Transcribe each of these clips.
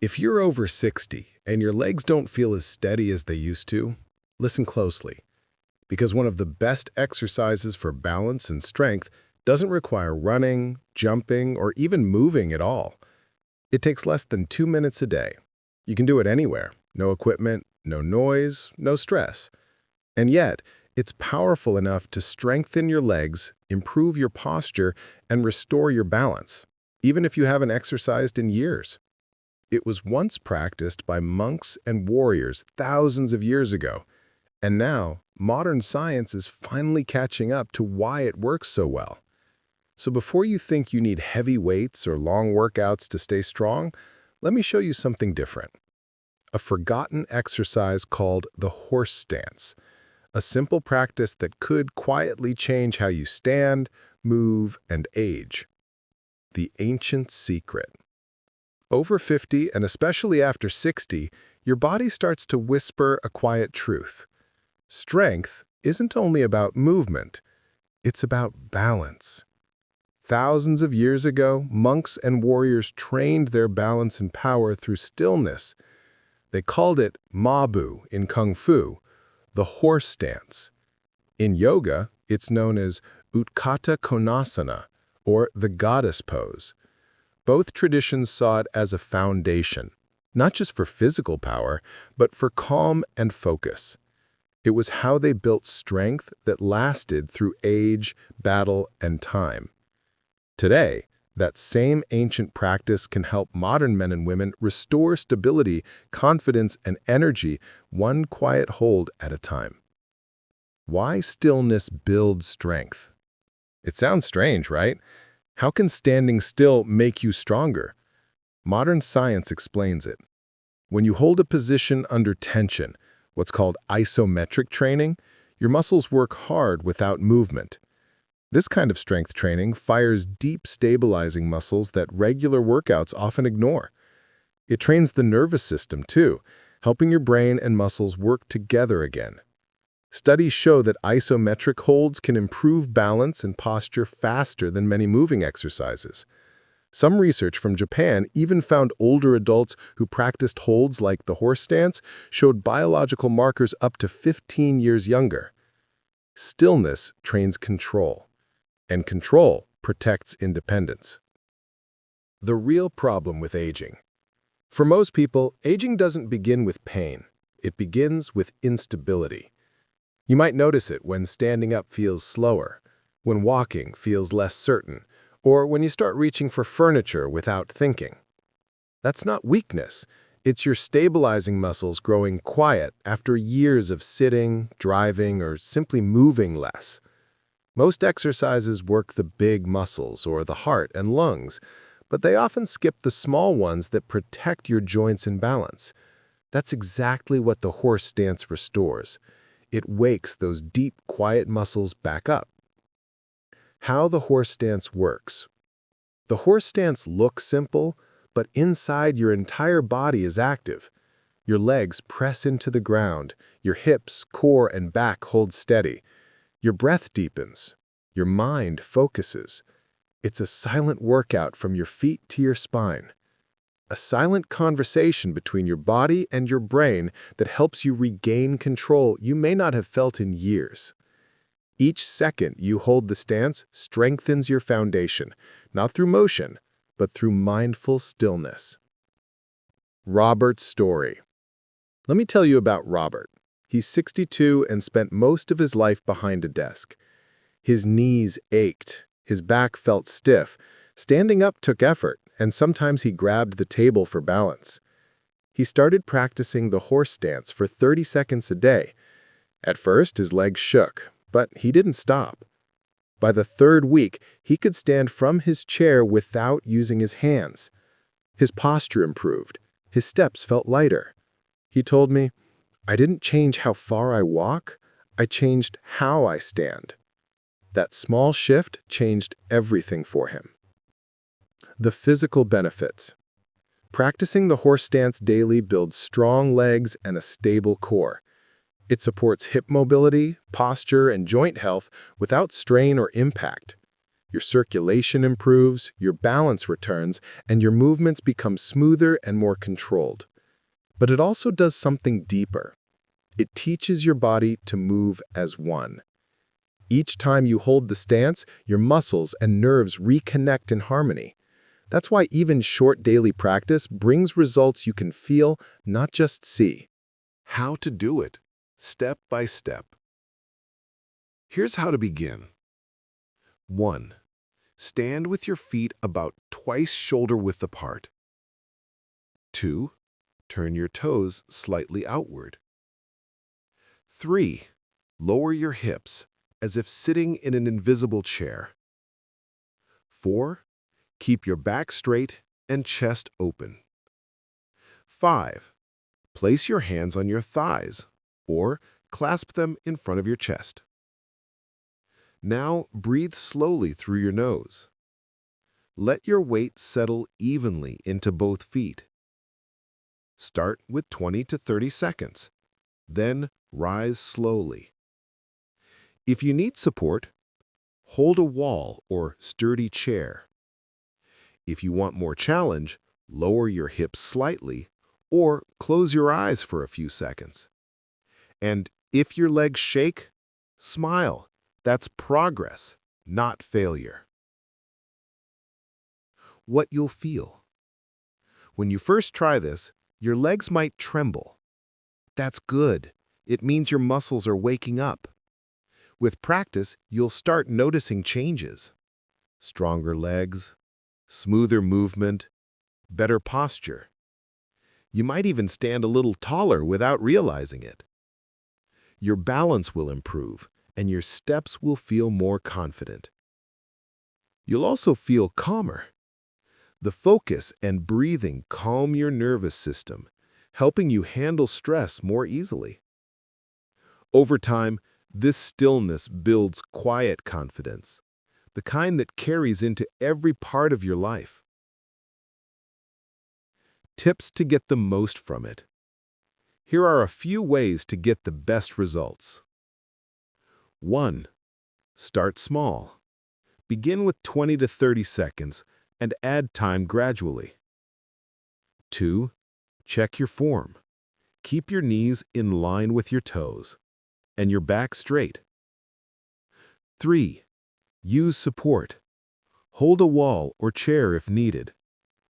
If you're over 60 and your legs don't feel as steady as they used to, listen closely, because one of the best exercises for balance and strength doesn't require running, jumping, or even moving at all. It takes less than 2 minutes a day. You can do it anywhere. No equipment, no noise, no stress. And yet, it's powerful enough to strengthen your legs, improve your posture, and restore your balance, even if you haven't exercised in years. It was once practiced by monks and warriors thousands of years ago, and now modern science is finally catching up to why it works so well. So before you think you need heavy weights or long workouts to stay strong, let me show you something different. A forgotten exercise called the horse stance, a simple practice that could quietly change how you stand, move, and age. The ancient secret. Over 50, and especially after 60, your body starts to whisper a quiet truth. Strength isn't only about movement, it's about balance. Thousands of years ago, monks and warriors trained their balance and power through stillness. They called it mabu in Kung Fu, the horse stance. In yoga, it's known as Utthata Konasana, or the goddess pose. Both traditions saw it as a foundation, not just for physical power, but for calm and focus. It was how they built strength that lasted through age, battle, and time. Today, that same ancient practice can help modern men and women restore stability, confidence, and energy one quiet hold at a time. Why stillness builds strength? It sounds strange, right? How can standing still make you stronger? Modern science explains it. When you hold a position under tension, what's called isometric training, your muscles work hard without movement. This kind of strength training fires deep stabilizing muscles that regular workouts often ignore. It trains the nervous system too, helping your brain and muscles work together again. Studies show that isometric holds can improve balance and posture faster than many moving exercises. Some research from Japan even found older adults who practiced holds like the horse stance showed biological markers up to 15 years younger. Stillness trains control, and control protects independence. The real problem with aging. For most people, aging doesn't begin with pain. It begins with instability. You might notice it when standing up feels slower, when walking feels less certain, or when you start reaching for furniture without thinking. That's not weakness. It's your stabilizing muscles growing quiet after years of sitting, driving, or simply moving less. Most exercises work the big muscles or the heart and lungs, but they often skip the small ones that protect your joints and balance. That's exactly what the horse stance restores. It wakes those deep, quiet muscles back up. How the horse stance works. The horse stance looks simple, but inside your entire body is active. Your legs press into the ground, your hips, core, and back hold steady. Your breath deepens. Your mind focuses. It's a silent workout from your feet to your spine. A silent conversation between your body and your brain that helps you regain control you may not have felt in years. Each second you hold the stance strengthens your foundation, not through motion, but through mindful stillness. Robert's story. Let me tell you about Robert. He's 62 and spent most of his life behind a desk. His knees ached, his back felt stiff, standing up took effort, and sometimes he grabbed the table for balance. He started practicing the horse stance for 30 seconds a day. At first, his legs shook, but he didn't stop. By the third week, he could stand from his chair without using his hands. His posture improved. His steps felt lighter. He told me, "I didn't change how far I walk, I changed how I stand." That small shift changed everything for him. The physical benefits. Practicing the horse stance daily builds strong legs and a stable core. It supports hip mobility, posture, and joint health without strain or impact. Your circulation improves, your balance returns, and your movements become smoother and more controlled. But it also does something deeper. It teaches your body to move as one. Each time you hold the stance, your muscles and nerves reconnect in harmony. That's why even short daily practice brings results you can feel, not just see. How to do it, step by step. Here's how to begin. 1. Stand with your feet about twice shoulder width apart. 2. Turn your toes slightly outward. 3. Lower your hips as if sitting in an invisible chair. 4. Keep your back straight and chest open. 5. Place your hands on your thighs or clasp them in front of your chest. Now breathe slowly through your nose. Let your weight settle evenly into both feet. Start with 20 to 30 seconds, then rise slowly. If you need support, hold a wall or sturdy chair. If you want more challenge, lower your hips slightly or close your eyes for a few seconds. And if your legs shake, smile. That's progress, not failure. What you'll feel. When you first try this, your legs might tremble. That's good. It means your muscles are waking up. With practice, you'll start noticing changes. Stronger legs, smoother movement, better posture. You might even stand a little taller without realizing it. Your balance will improve, and your steps will feel more confident. You'll also feel calmer. The focus and breathing calm your nervous system, helping you handle stress more easily. Over time, this stillness builds quiet confidence, the kind that carries into every part of your life. Tips to get the most from it. Here are a few ways to get the best results. 1. Start small. Begin with 20 to 30 seconds and add time gradually. 2. Check your form. Keep your knees in line with your toes and your back straight. 3. Use support. Hold a wall or chair if needed.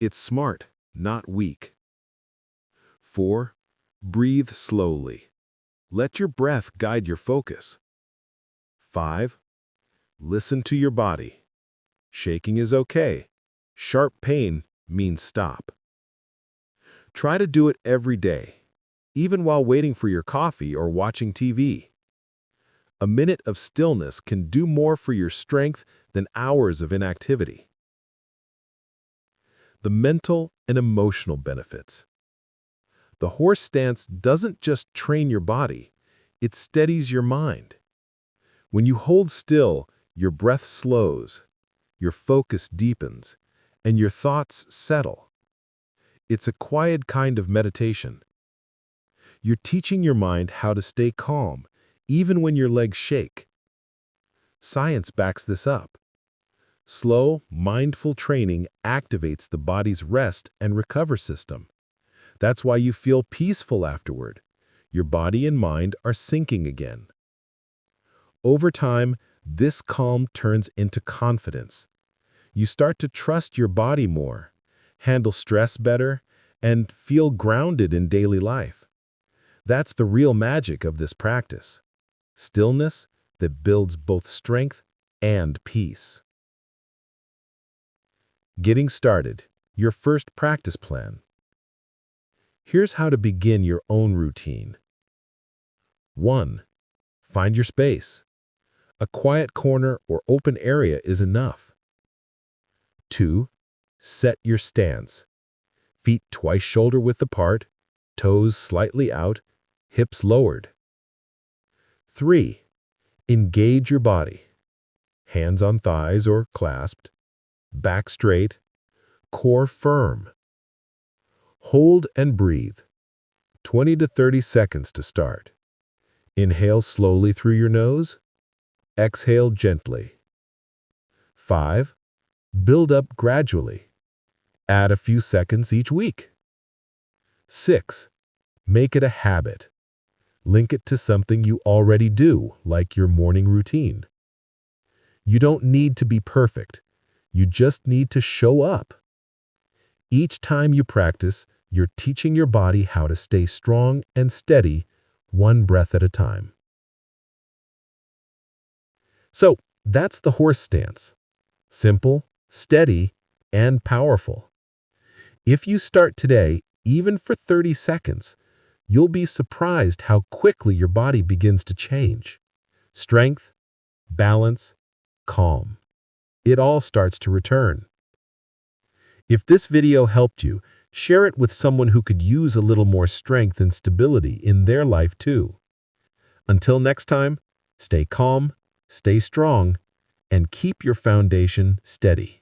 It's smart, not weak. 4. Breathe slowly. Let your breath guide your focus. 5. Listen to your body. Shaking is okay. Sharp pain means stop. Try to do it every day, even while waiting for your coffee or watching TV. A minute of stillness can do more for your strength than hours of inactivity. The mental and emotional benefits. The horse stance doesn't just train your body, it steadies your mind. When you hold still, your breath slows, your focus deepens, and your thoughts settle. It's a quiet kind of meditation. You're teaching your mind how to stay calm, even when your legs shake. Science backs this up. Slow, mindful training activates the body's rest and recover system. That's why you feel peaceful afterward. Your body and mind are syncing again. Over time, this calm turns into confidence. You start to trust your body more, handle stress better, and feel grounded in daily life. That's the real magic of this practice. Stillness that builds both strength and peace. Getting started, your first practice plan. Here's how to begin your own routine. 1. Find your space. A quiet corner or open area is enough. 2. Set your stance. Feet twice shoulder width apart, toes slightly out, hips lowered. 3. Engage your body. Hands on thighs or clasped, back straight, core firm. Hold and breathe. 20 to 30 seconds to start. Inhale slowly through your nose. Exhale gently. 5. Build up gradually. Add a few seconds each week. 6. Make it a habit. Link it to something you already do, like your morning routine. You don't need to be perfect. You just need to show up. Each time you practice, you're teaching your body how to stay strong and steady, one breath at a time. So, that's the horse stance. Simple, steady, and powerful. If you start today, even for 30 seconds, you'll be surprised how quickly your body begins to change. Strength, balance, calm. It all starts to return. If this video helped you, share it with someone who could use a little more strength and stability in their life too. Until next time, stay calm, stay strong, and keep your foundation steady.